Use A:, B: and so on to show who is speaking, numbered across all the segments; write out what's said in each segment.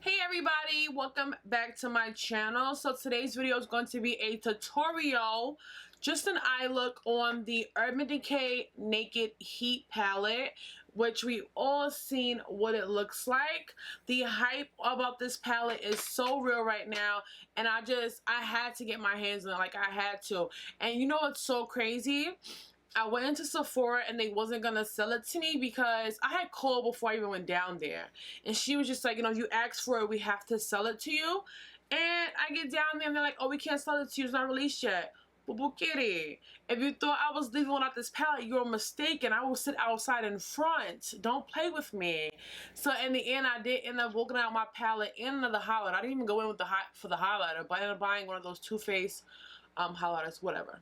A: Hey everybody, welcome back to my channel. So today's video is going to be a tutorial, just an eye look on the Urban Decay Naked Heat palette, which we've all seen what it looks like. The hype about this palette is so real right now, and I had to get my hands on it, like I had to. And you know what's so crazy? I went into Sephora and they wasn't gonna sell it to me because I had called before I even went down there, and she was just like, you know, you asked for it, we have to sell it to you. And I get down there and they're like, oh, we can't sell it to you, it's not released yet. But kitty, if you thought I was leaving without this palette, you're mistaken. I will sit outside in front. Don't play with me. So in the end, I did end up walking out my palette and another highlighter. I didn't even go in with for the highlighter, but I ended up buying one of those Too Faced highlighters, whatever.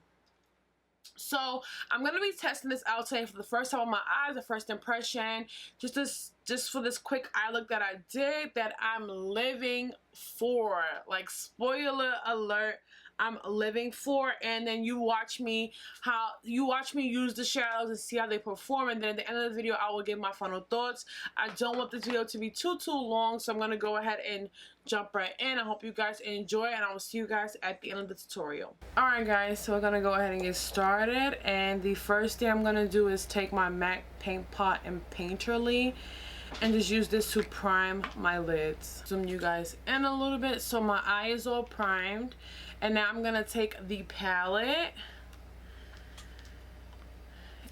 A: So I'm gonna be testing this out today for the first time on my eyes, the first impression, just for this quick eye look that I did, that I'm living for. Like, spoiler alert, I'm living for. And then you watch me use the shadows and see how they perform, and then at the end of the video I will give my final thoughts. I don't want this video to be too long, so I'm gonna go ahead and jump right in. I hope you guys enjoy, and I will see you guys at the end of the tutorial. Alright guys, so we're gonna go ahead and get started, and the first thing I'm gonna do is take my MAC paint pot and Painterly and just use this to prime my lids. Zoom you guys in a little bit so my eye is all primed. And now I'm gonna take the palette,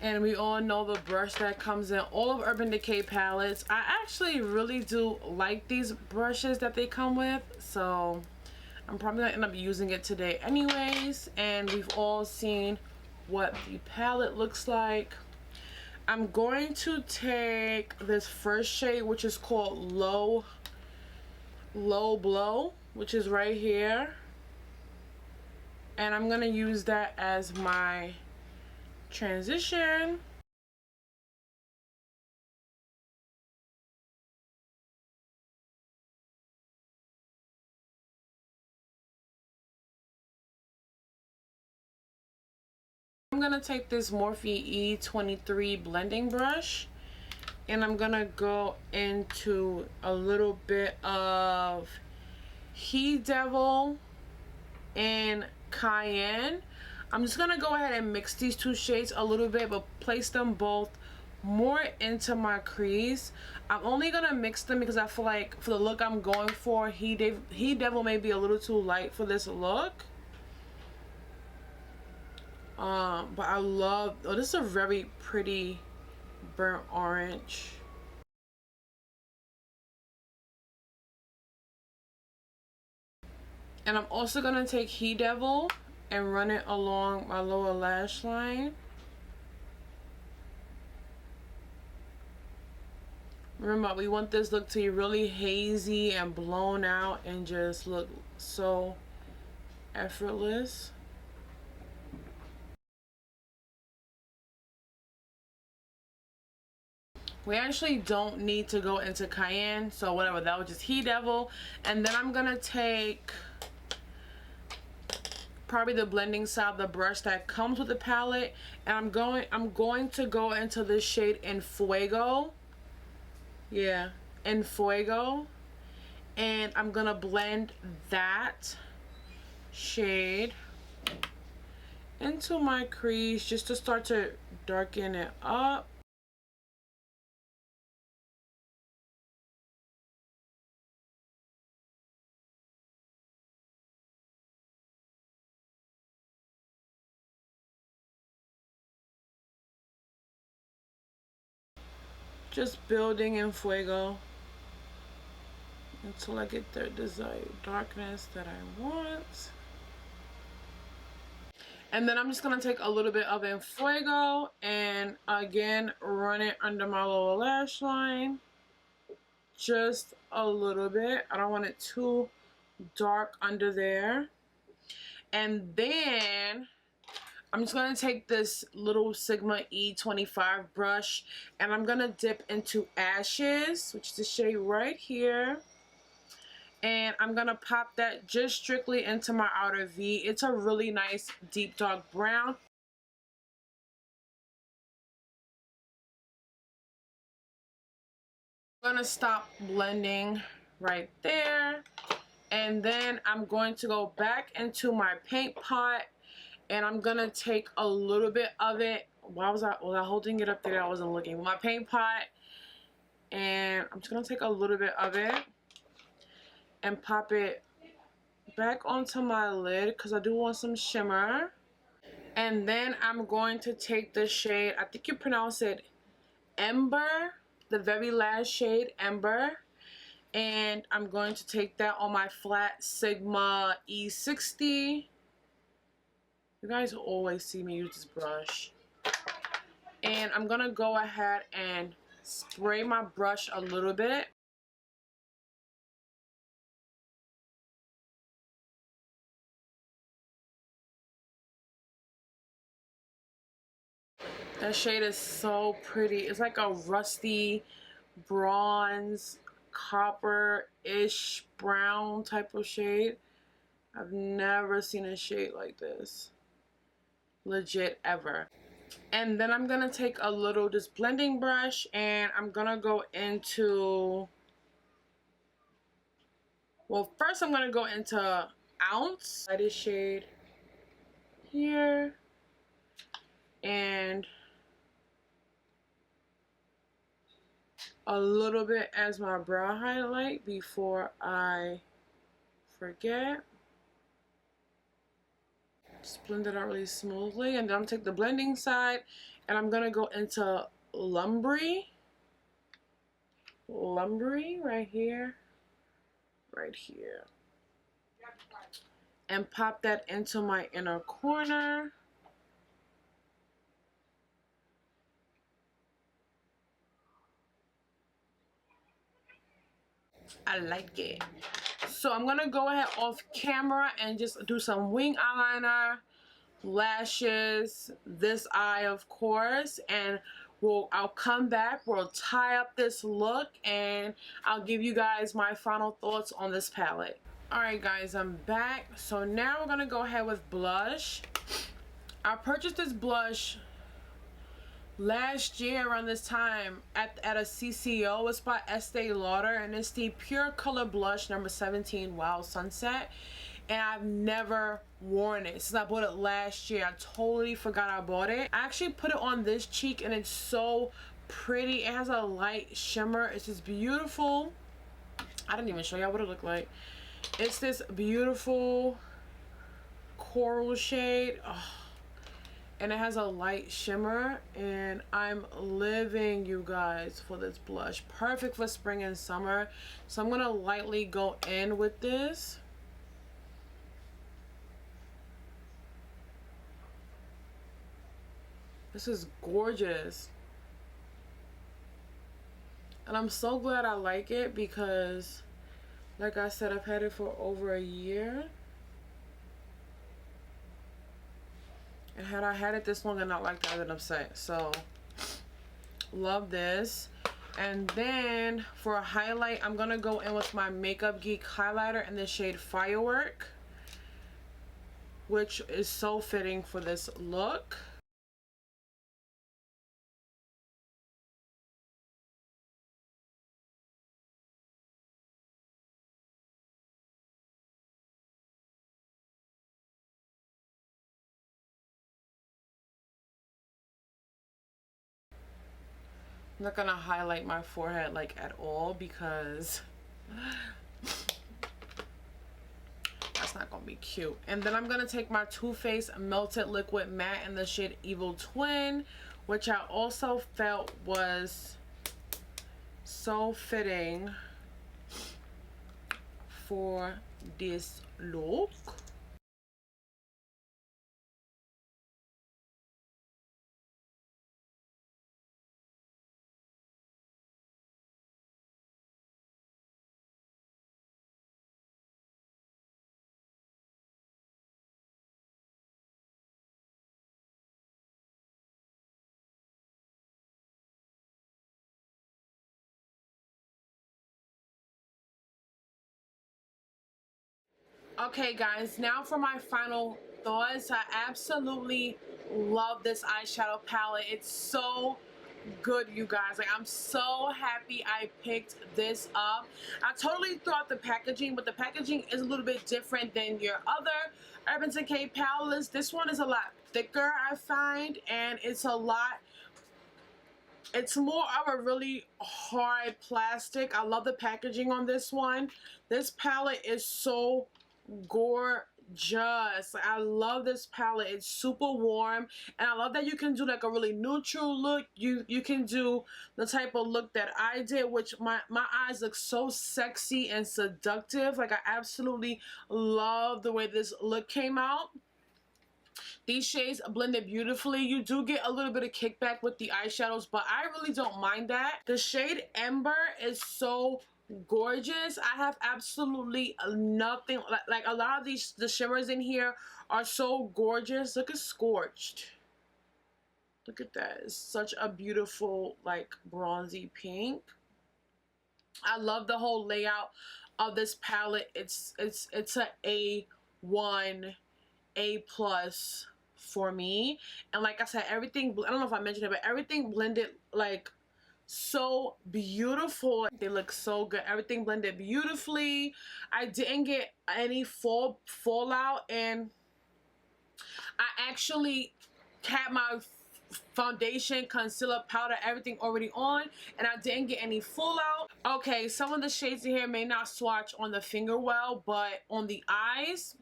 A: and we all know the brush that comes in all of Urban Decay palettes. I actually really do like these brushes that they come with, so I'm probably gonna end up using it today anyways. And we've all seen what the palette looks like. I'm going to take this first shade, which is called Low Blow, which is right here, and I'm gonna use that as my transition. I'm gonna take this Morphe E23 blending brush, and I'm gonna go into a little bit of He Devil and Cayenne. I'm just gonna go ahead and mix these two shades a little bit, but place them both more into my crease. I'm only gonna mix them because I feel like for the look I'm going for, He Devil may be a little too light for this look. But I love, oh, this is a very pretty burnt orange. And I'm also gonna take He Devil and run it along my lower lash line. Remember, we want this look to be really hazy and blown out and just look so effortless. We actually don't need to go into Cayenne, so whatever, that was just He Devil. And then I'm gonna take probably the blending side of the brush that comes with the palette, and I'm going to go into this shade in Fuego. Yeah, in Fuego. And I'm gonna blend that shade into my crease just to start to darken it up. Just building in Fuego until I get the desired darkness that I want. And then I'm just going to take a little bit of in Fuego and again run it under my lower lash line. Just a little bit. I don't want it too dark under there. And then I'm just going to take this little Sigma E25 brush, and I'm going to dip into Ashes, which is the shade right here. And I'm going to pop that just strictly into my outer V. It's a really nice deep dark brown. I'm going to stop blending right there. And then I'm going to go back into my paint pot, and I'm gonna take a little bit of it. Why was I holding it up there? I wasn't looking. My paint pot, and I'm just gonna take a little bit of it and pop it back onto my lid because I do want some shimmer. And then I'm going to take the shade, I think you pronounce it Ember, the very last shade, Ember. And I'm going to take that on my flat Sigma E60. You guys always see me use this brush. And I'm going to go ahead and spray my brush a little bit. That shade is so pretty. It's like a rusty bronze, copper-ish brown type of shade. I've never seen a shade like this. Legit ever. And then I'm gonna take a little just blending brush and I'm gonna go into, well, first I'm gonna go into Ounce, lightest shade here, and a little bit as my brow highlight before I forget. Just blend it out really smoothly, and then I'm gonna take the blending side and I'm gonna go into Lumbery right here, and pop that into my inner corner. I like it. So I'm gonna go ahead off camera and just do some wing eyeliner, lashes, this eye of course, and I'll come back, we'll tie up this look, and I'll give you guys my final thoughts on this palette. Alright guys, I'm back. So now we're gonna go ahead with blush. I purchased this blush last year around this time at a CCO. It's by Estee Lauder, and it's the Pure Color Blush number 17 Wild Sunset. And I've never worn it since I bought it last year. I totally forgot I bought it. I actually put it on this cheek and it's so pretty. It has a light shimmer. It's just beautiful. I didn't even show y'all what it looked like. It's this beautiful coral shade. Oh. And it has a light shimmer, and I'm living, you guys, for this blush. Perfect for spring and summer. So I'm gonna lightly go in with this. This is gorgeous. And I'm so glad I like it because, like I said, I've had it for over a year. And had I had it this long and not liked it, I'd been upset. So, love this. And then, for a highlight, I'm going to go in with my Makeup Geek highlighter in the shade Firework, which is so fitting for this look. I'm not going to highlight my forehead like at all because that's not going to be cute. And then I'm going to take my Too Faced Melted Liquid Matte in the shade Evil Twin, which I also felt was so fitting for this look. Okay guys, now for my final thoughts. I absolutely love this eyeshadow palette. It's so good, you guys. Like, I'm so happy I picked this up. I totally thought the packaging, but the packaging is a little bit different than your other Urban Decay palettes. This one is a lot thicker, I find, and it's more of a really hard plastic. I love the packaging on this one. This palette is so gorgeous. I love this palette. It's super warm, and I love that you can do like a really neutral look. You can do the type of look that I did, which my eyes look so sexy and seductive. Like, I absolutely love the way this look came out. These shades blended beautifully. You do get a little bit of kickback with the eyeshadows, but I really don't mind that. The shade Ember is so gorgeous. I have absolutely nothing, like a lot of the shimmers in here are so gorgeous. Look at Scorched. Look at that. It's such a beautiful, like, bronzy pink. I love the whole layout of this palette. It's a A1, A+ for me. And like I said, everything, I don't know if I mentioned it, but everything blended like so beautiful. They look so good. Everything blended beautifully. I didn't get any fallout, and I actually had my foundation, concealer, powder, everything already on, and I didn't get any fallout. Okay, some of the shades in here may not swatch on the finger well, but on the eyes,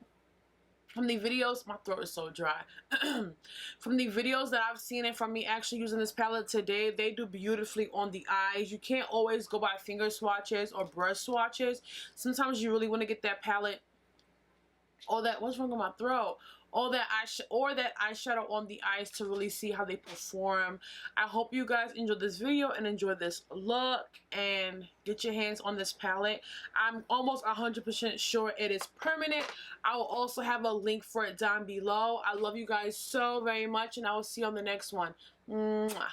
A: from the videos, my throat is so dry. From the videos that I've seen and from me actually using this palette today, they do beautifully on the eyes. You can't always go by finger swatches or brush swatches. Sometimes you really want to get that palette, or that, what's wrong with my throat? Or that eyeshadow on the eyes to really see how they perform. I hope you guys enjoyed this video and enjoy this look and get your hands on this palette. I'm almost 100% sure it is permanent. I will also have a link for it down below. I love you guys so very much, and I will see you on the next one. Mwah.